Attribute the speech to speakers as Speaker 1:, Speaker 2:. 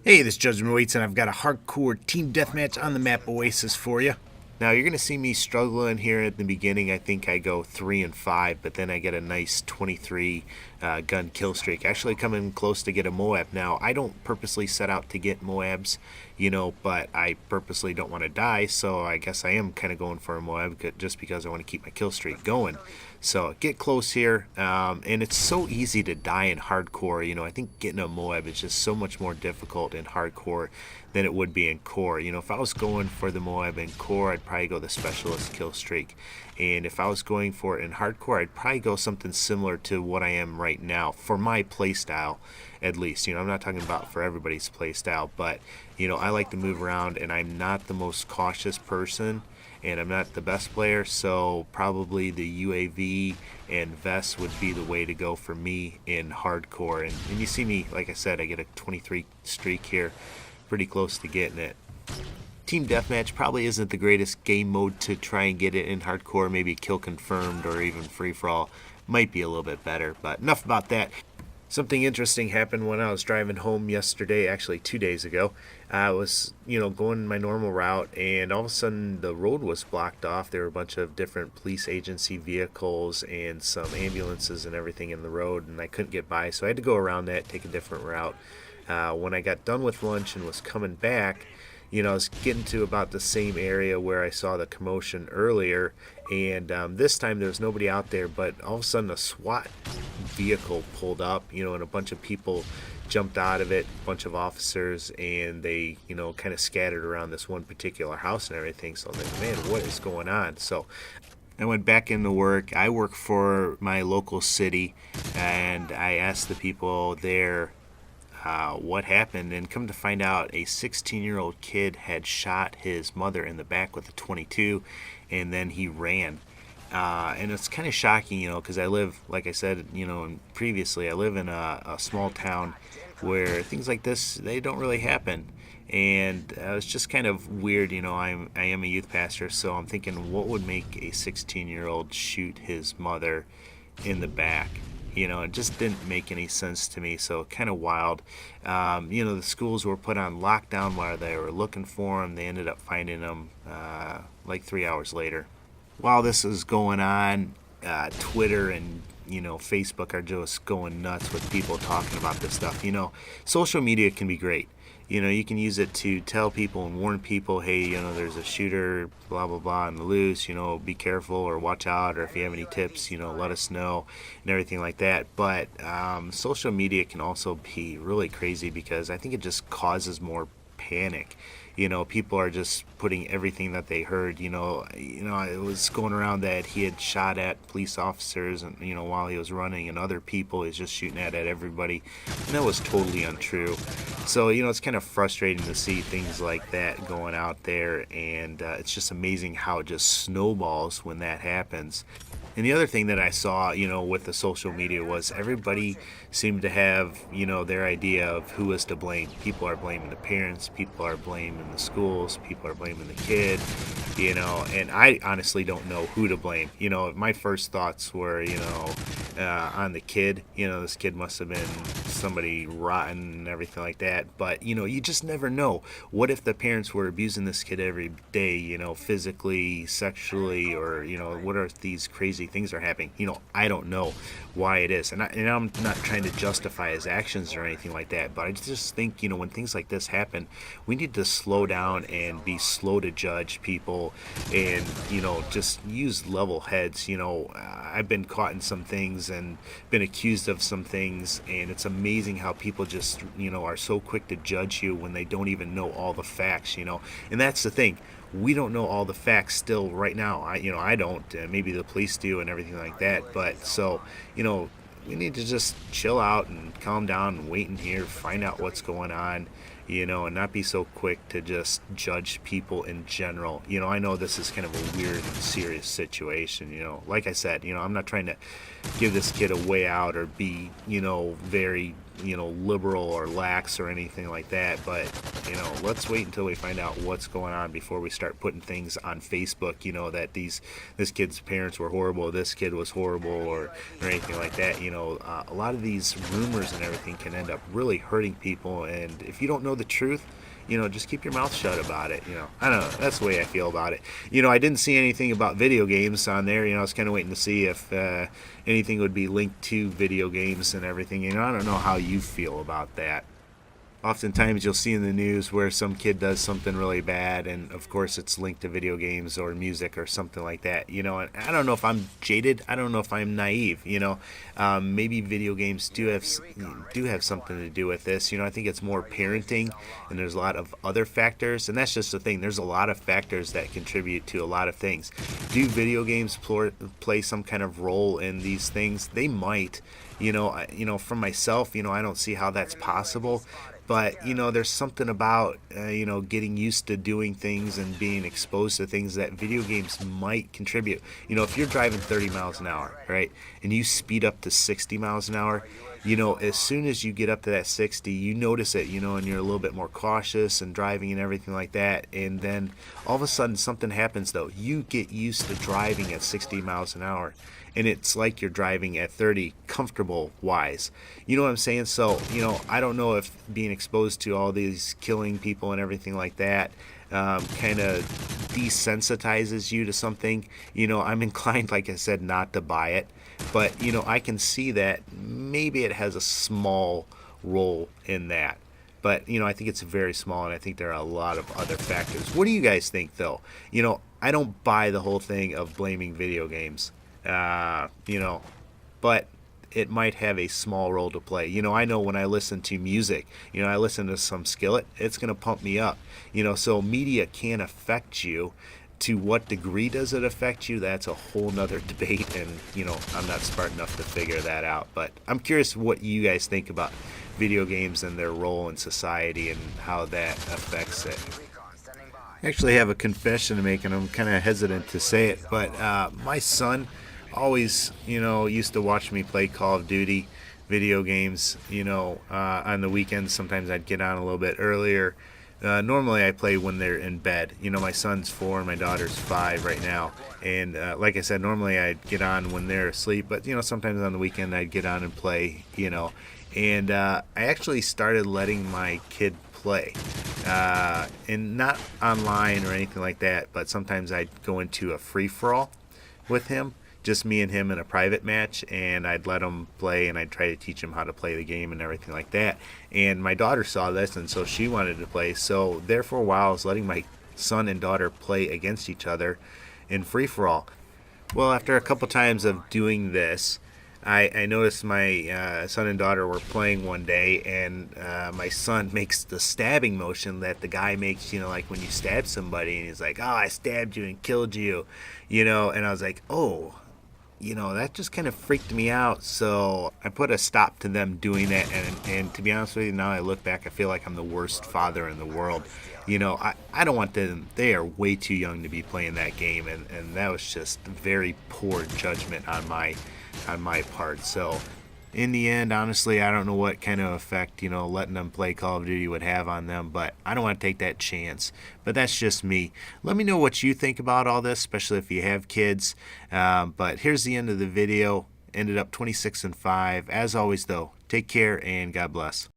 Speaker 1: Hey, this is Judgment Waits, and I've got a hardcore team deathmatch on the map Oasis for you. Now, you're going to see me struggling here at the beginning. I think I go 3 and 5, but then I get a nice 23 gun kill streak. Actually, coming close to get a Moab. Now, I don't purposely set out to get Moabs, but I purposely don't want to die, so I guess I am kind of going for a Moab just because I want to keep my kill streak going. So get close here, and it's so easy to die in hardcore. I think getting a Moab is just so much more difficult in hardcore than it would be in core. If I was going for the Moab in core, I'd probably go the specialist kill streak. And if I was going for it in hardcore, I'd probably go something similar to what I am right now for my playstyle, at least. I'm not talking about for everybody's playstyle, but I like to move around, and I'm not the most cautious person, and I'm not the best player, so probably the UAV and vest would be the way to go for me in hardcore. And you see me, like I said, I get a 23 streak here, pretty close to getting it. Team deathmatch probably isn't the greatest game mode to try and get it in hardcore. Maybe kill confirmed or even free for all might be a little bit better, but enough about that. Something interesting happened when I was driving home yesterday, actually 2 days ago. I was, going my normal route, and all of a sudden the road was blocked off. There were a bunch of different police agency vehicles and some ambulances and everything in the road, and I couldn't get by, so I had to go around that, take a different route. When I got done with lunch and was coming back, I was getting to about the same area where I saw the commotion earlier, and this time there was nobody out there, but all of a sudden a SWAT vehicle pulled up, and a bunch of people jumped out of it, a bunch of officers, and they, kind of scattered around this one particular house and everything. So I was like, man, what is going on? So I went back into work. I work for my local city, and I asked the people there what happened, and come to find out a 16-year-old kid had shot his mother in the back with a 22, and then he ran. And it's kind of shocking, because I live, like I said, previously, I live in a small town where things like this, they don't really happen. And it's just kind of weird, I am a youth pastor, so I'm thinking, what would make a 16-year-old shoot his mother in the back? It just didn't make any sense to me, so kind of wild. The schools were put on lockdown while they were looking for him. They ended up finding him like 3 hours later. While this is going on, Twitter and Facebook are just going nuts with people talking about this stuff. Social media can be great. You can use it to tell people and warn people, hey, there's a shooter, blah, blah, blah, on the loose, be careful or watch out, or if you have any tips, let us know, and everything like that. But social media can also be really crazy because I think it just causes more panic. People are just putting everything that they heard. It was going around that he had shot at police officers, and while he was running, and other people he's just shooting at everybody, and that was totally untrue. So it's kind of frustrating to see things like that going out there, and it's just amazing how it just snowballs when that happens. And the other thing that I saw, with the social media was everybody seemed to have, their idea of who was to blame. People are blaming the parents, people are blaming the schools, people are blaming the kid, and I honestly don't know who to blame. My first thoughts were, on the kid. This kid must have been somebody rotten and everything like that. But, you just never know. What if the parents were abusing this kid every day, physically, sexually, or, what if these crazy things are happening? I don't know why it is. And I'm not trying to justify his actions or anything like that. But I just think, when things like this happen, we need to slow down and be slow to judge people and, just use level heads. I've been caught in some things and been accused of some things, and it's amazing how people just are so quick to judge you when they don't even know all the facts. And that's the thing, we don't know all the facts still right now. I don't, maybe the police do and everything like that, but so we need to just chill out and calm down and wait in here, find out what's going on, and not be so quick to just judge people in general. I know this is kind of a weird and serious situation, like I said, I'm not trying to give this kid a way out or be, very liberal or lax or anything like that, but let's wait until we find out what's going on before we start putting things on Facebook, that this kid's parents were horrible, this kid was horrible, or anything like that. A lot of these rumors and everything can end up really hurting people, and if you don't know the truth, just keep your mouth shut about it. I don't know. That's the way I feel about it. I didn't see anything about video games on there. I was kind of waiting to see if anything would be linked to video games and everything. I don't know how you feel about that. Oftentimes you'll see in the news where some kid does something really bad, and of course it's linked to video games or music or something like that. And I don't know if I'm jaded. I don't know if I'm naive. Maybe video games do have something to do with this. I think it's more parenting, and there's a lot of other factors, and that's just the thing. There's a lot of factors that contribute to a lot of things. Do video games play some kind of role in these things? They might. For myself, I don't see how that's possible. But, there's something about, getting used to doing things and being exposed to things that video games might contribute. If you're driving 30 miles an hour, right, and you speed up to 60 miles an hour, as soon as you get up to that 60, you notice it, and you're a little bit more cautious and driving and everything like that. And then all of a sudden something happens, though. You get used to driving at 60 miles an hour. And it's like you're driving at 30 comfortable-wise. You know what I'm saying? So, I don't know if being exposed to all these killing people and everything like that kind of desensitizes you to something. I'm inclined, like I said, not to buy it. But, I can see that maybe it has a small role in that. But, I think it's very small, and I think there are a lot of other factors. What do you guys think, though? I don't buy the whole thing of blaming video games. But it might have a small role to play. I know when I listen to music, I listen to some Skillet, it's going to pump me up. So media can affect you. To what degree does it affect you? That's a whole nother debate, and I'm not smart enough to figure that out. But I'm curious what you guys think about video games and their role in society and how that affects it. I actually have a confession to make, and I'm kind of hesitant to say it, but my son always, used to watch me play Call of Duty video games, on the weekends. Sometimes I'd get on a little bit earlier. Normally I play when they're in bed. My son's 4 and my daughter's 5 right now. And like I said, normally I'd get on when they're asleep. But, sometimes on the weekend I'd get on and play, And I actually started letting my kid play. And not online or anything like that. But sometimes I'd go into a free-for-all with him. Just me and him in a private match, and I'd let him play, and I'd try to teach him how to play the game and everything like that. And my daughter saw this, and so she wanted to play. So there for a while, I was letting my son and daughter play against each other in free-for-all. Well, after a couple times of doing this, I noticed my son and daughter were playing one day, and my son makes the stabbing motion that the guy makes, like when you stab somebody, and he's like, "Oh, I stabbed you and killed you," and I was like, "Oh." That just kind of freaked me out. So I put a stop to them doing that. And to be honest with you, now I look back, I feel like I'm the worst father in the world. I don't want them. They are way too young to be playing that game. And that was just very poor judgment on my part. So in the end, honestly, I don't know what kind of effect, letting them play Call of Duty would have on them, but I don't want to take that chance. But that's just me. Let me know what you think about all this, especially if you have kids. But here's the end of the video. Ended up 26-5. As always, though, take care and God bless.